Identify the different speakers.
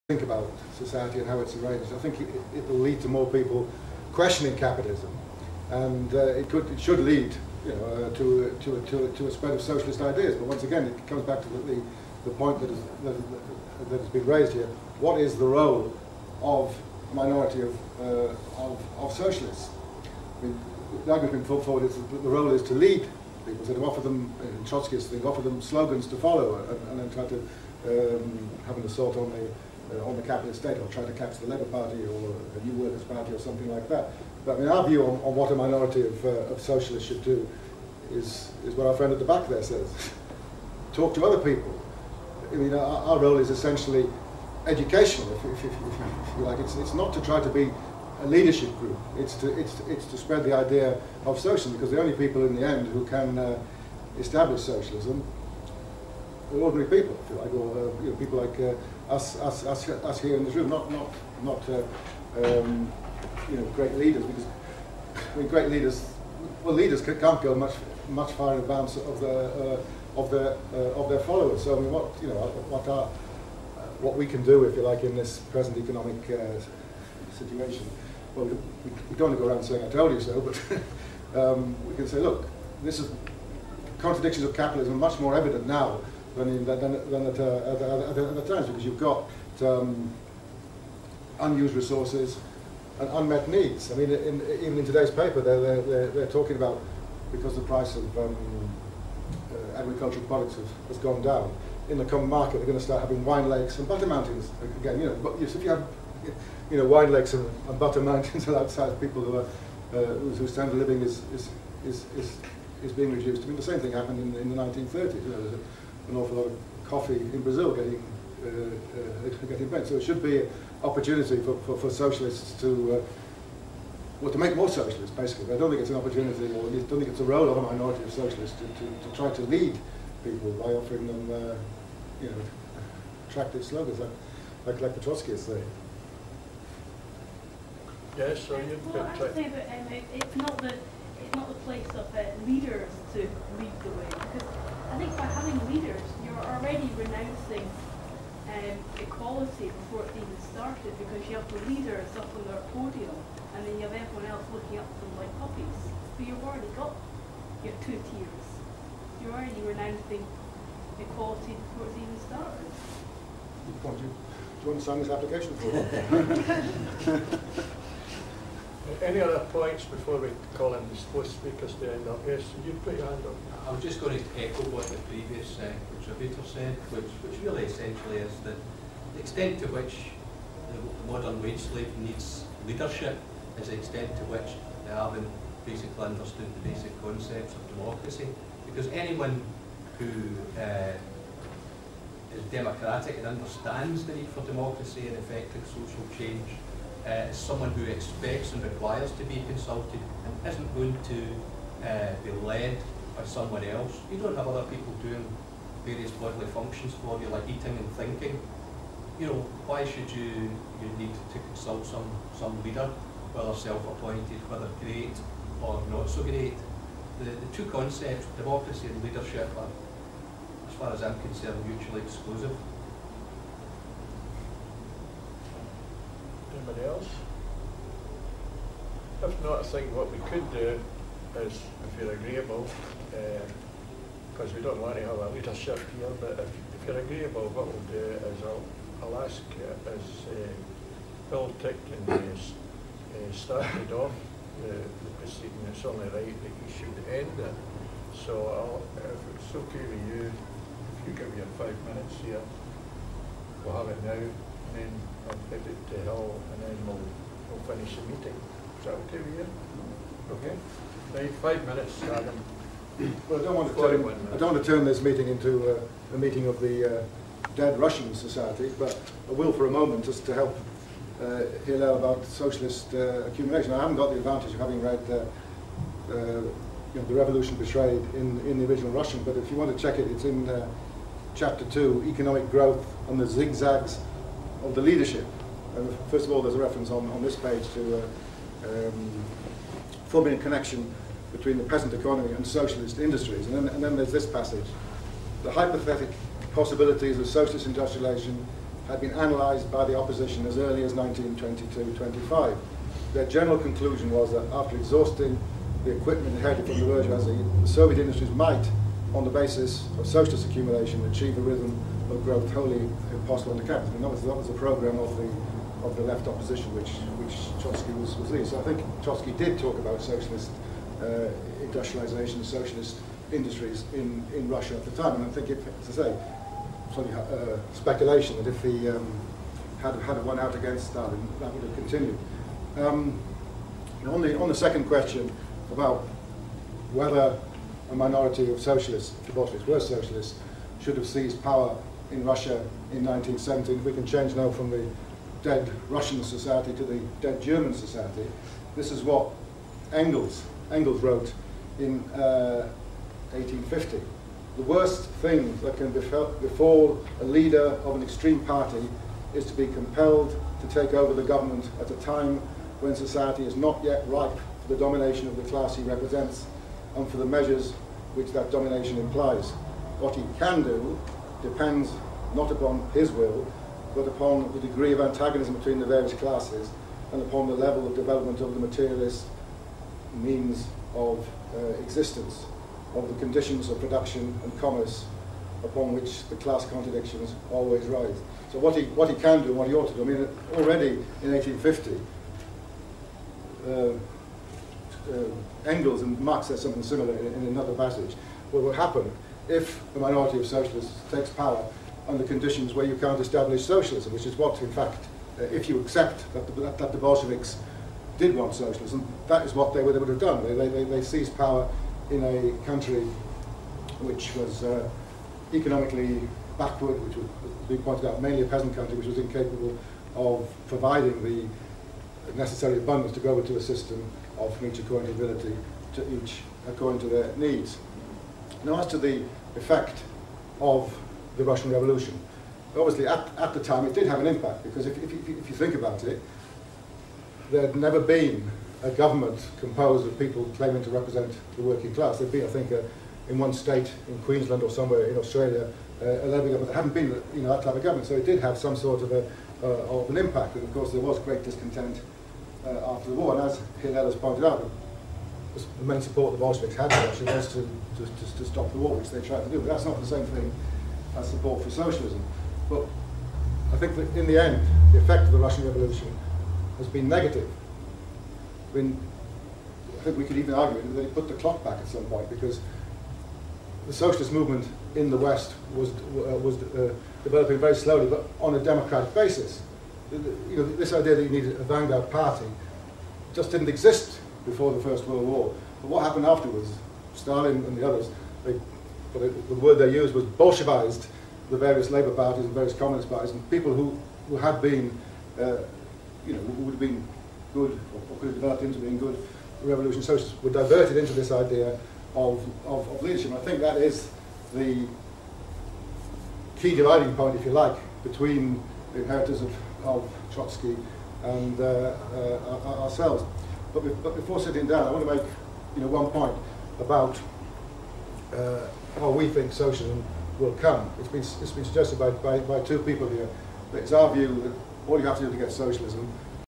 Speaker 1: think about society and how it's arranged. I think it will lead to more people questioning capitalism, and it should lead, to a spread of socialist ideas. But once again, it comes back to the point that has been raised here. What is the role of a minority of socialists? I mean, the argument being put forward is that the role is to lead people, so to offer them, in Trotskyist thing, offer them slogans to follow, and then try to have an assault on the capitalist state, or try to capture the Labour Party or a New Workers' Party or something like that. But I mean, our view on what a minority of socialists should do is what our friend at the back there says. Talk to other people. I mean, our role is essentially educational, if you like. It's not to try to be a leadership group. It's to spread the idea of socialism, because the only people in the end who can establish socialism are ordinary people, if you like, or people like us here in this room, not great leaders, because I mean, great leaders. Well, leaders can't go much far in advance of their followers. So I mean, what we can do, if you like, in this present economic situation. Well, we don't want to go around saying "I told you so," but we can say, look, this is contradictions of capitalism are much more evident now than at other times, because you've got unused resources and unmet needs. I mean, even in today's paper, they're talking about, because the price of agricultural products has gone down, in the common market they're going to start having wine lakes and butter mountains again. But if you have wine lakes and butter mountains outside, people whose standard of living is being reduced. I mean, the same thing happened in the 1930s. There's an awful lot of coffee in Brazil getting banned. So it should be an opportunity for socialists to make more socialists, basically. But I don't think it's an opportunity, or I don't think it's a role of a minority of socialists to try to lead people by offering them, attractive slogans like the Trotskyists say.
Speaker 2: Yes, so you
Speaker 3: well, I would say that it's not the place of leaders to lead the way, because I think by having leaders, you're already renouncing equality before it's even started, because you have the leaders up on their podium, and then you have everyone else looking up to them like puppies. So you've already got your two tiers. You're already renouncing equality before it's even started.
Speaker 1: Good point. Do you want to sign this application for?
Speaker 2: Any other points before we call in the both speakers to end up? Yes, you put your hand up.
Speaker 4: I was just going to echo what the previous contributor said, which really essentially is that the extent to which the modern wage slave needs leadership is the extent to which they haven't basically understood the basic concepts of democracy. Because anyone who is democratic and understands the need for democracy and effective social change is someone who expects and requires to be consulted and isn't going to be led by someone else. You don't have other people doing various bodily functions for you, like eating and thinking. Why should you need to consult some leader, whether self-appointed, whether great or not so great? The two concepts, democracy and leadership, are, as far as I'm concerned, mutually exclusive.
Speaker 2: Anybody else? If not, I think what we could do is, if you're agreeable, because we don't want to have a leadership here, but if you're agreeable, what we'll do is I'll ask Hillel Ticktin started off the proceeding. It's only right that you should end it. So if it's okay with you, if you give me 5 minutes here, we'll have it now, and then I'll give it to Hill, and then we'll finish the meeting. Is that okay with you? Okay. Right, 5 minutes, Adam.
Speaker 1: Well, I don't want to turn this meeting into a meeting of the Dead Russian Society, but I will for a moment, just to help Hillel about socialist accumulation. I haven't got the advantage of having read The Revolution Betrayed in the original Russian, but if you want to check it, it's in Chapter 2, Economic Growth and the Zigzags of the Leadership. First of all, there's a reference on this page to forming a connection between the present economy and socialist industries. And then there's this passage: the hypothetical possibilities of socialist industrialization had been analysed by the opposition as early as 1922-25. Their general conclusion was that after exhausting the equipment inherited from the bourgeoisie, the Soviet industries might, on the basis of socialist accumulation, achieve a rhythm of growth wholly impossible under capitalism. And that was the programme of the left opposition, which Trotsky was leading. So I think Trotsky did talk about socialist industrialization, socialist industries in Russia at the time. And I think, as I say, it's only speculation that if he had won out against Stalin, that would have continued. On the second question about whether a minority of socialists, if the Bolsheviks were socialists, should have seized power in Russia in 1917, if we can change now from the dead Russian society to the dead German society, this is what Engels wrote in 1850. The worst thing that can befall a leader of an extreme party is to be compelled to take over the government at a time when society is not yet ripe for the domination of the class he represents and for the measures which that domination implies. What he can do depends not upon his will, but upon the degree of antagonism between the various classes and upon the level of development of the materialist means of existence, of the conditions of production and commerce upon which the class contradictions always rise. So what he can do, what he ought to do, I mean, already in 1850, Engels and Marx says something similar in another passage. What will happen if a minority of socialists takes power under conditions where you can't establish socialism, which is what, in fact, if you accept that the Bolsheviks did want socialism, that is what they would have done. They seized power in a country which was economically backward, which was, as we pointed out, mainly a peasant country, which was incapable of providing the necessary abundance to go into a system of from each according to ability to each according to their needs. Now, as to the effect of the Russian Revolution, obviously at the time it did have an impact, because if you think about it, there had never been a government composed of people claiming to represent the working class. There'd been, I think, in one state in Queensland or somewhere in Australia, a Labour government. There hadn't been, that type of government, so it did have some sort of an impact. And of course, there was great discontent after the war. And as Hillel has pointed out, the main support the Bolsheviks had in Russia was to stop the war, which they tried to do. But that's not the same thing as support for socialism. But I think that in the end, the effect of the Russian Revolution has been negative. I think we could even argue that they put the clock back at some point, because the socialist movement in the West was developing very slowly, but on a democratic basis. This idea that you needed a vanguard party just didn't exist before the First World War. But what happened afterwards, Stalin and the others, the word they used was Bolshevized the various Labour parties and various communist parties, and people who had been, who would have been good, or could have developed into being good revolution socialists, were diverted into this idea of leadership. And I think that is the key dividing point, if you like, between the inheritors of Trotsky and ourselves. But before sitting down, I want to make one point about how we think socialism will come. It's been suggested by two people here that it's our view that all you have to do to get socialism